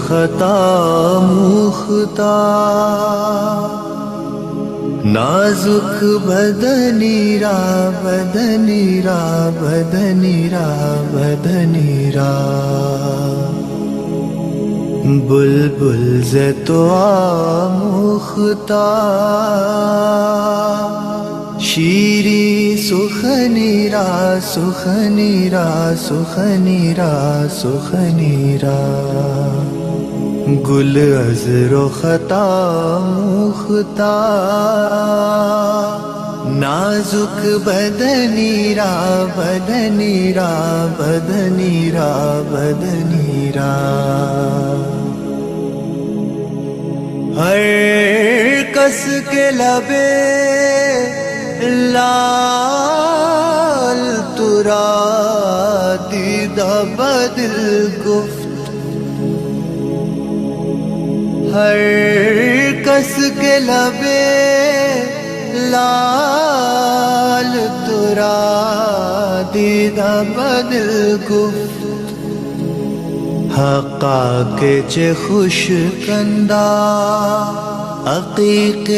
خطا مختار، نازک بدنی را بدنی را بدنی را بدنی را، بلبل ز تو آموختار، شیری سخنی را سخنی را سخنی را سخنی را، گل از رخت آموختار، نازک بدنی را بدنی را بدنی را بدنی را، ہر کس کے لبے لال ترا دیدہ بدل گفت، ہر کس کے لبے لال ترا دیدہ بدل گفت، حقا کے چے خوش کندہ عقیق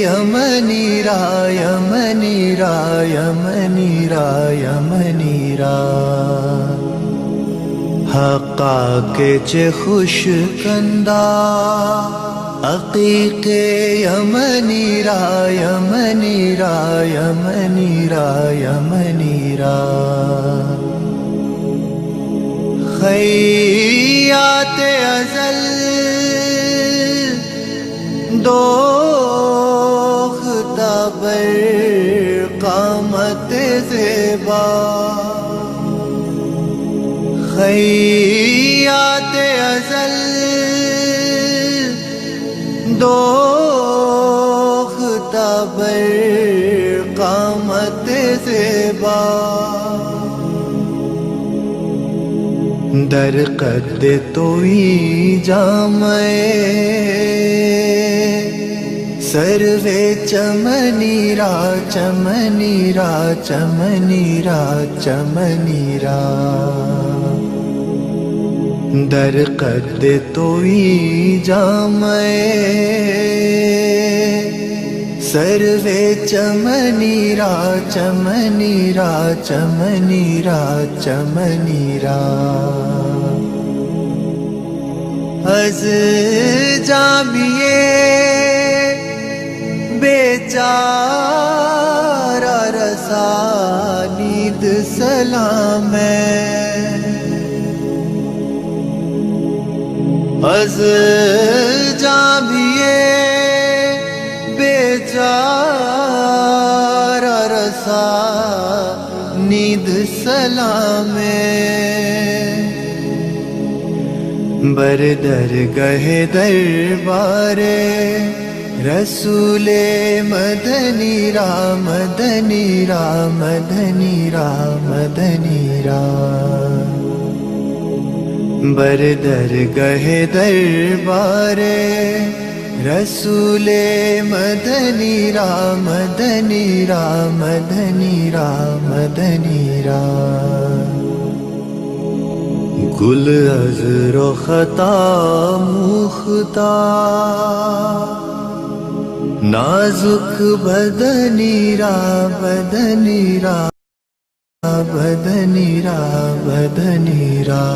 یمنی را یمنی را یمنی را یمنی را، حقا کے چے خوش کندہ عقیق یمنی را یمنی را یمنی را یمنی را، خیات ازل دوختہ بر قامت زیبا، خیات ازل دوختہ بر قامت زیبا، در قد توئی جامع سروے چمنی را چمنی را چمنی را چمنی را، در قد توئی جامع سروے چمنی را چمنی را چمنی را چمنی را، از جامیے بیچارہ رسانید سلام ہے، از جامیے بیچارہ رسانید سلام ہے، بر درگہ دربار رسول مدنی را مدنی را مدنی را مدنی را، بر درگہ دربار رسول مدنی را مدنی را مدنی را مدنی را، گل از رخت آموختار، نازک بدنی را بدنی را بدنی را بدنی را،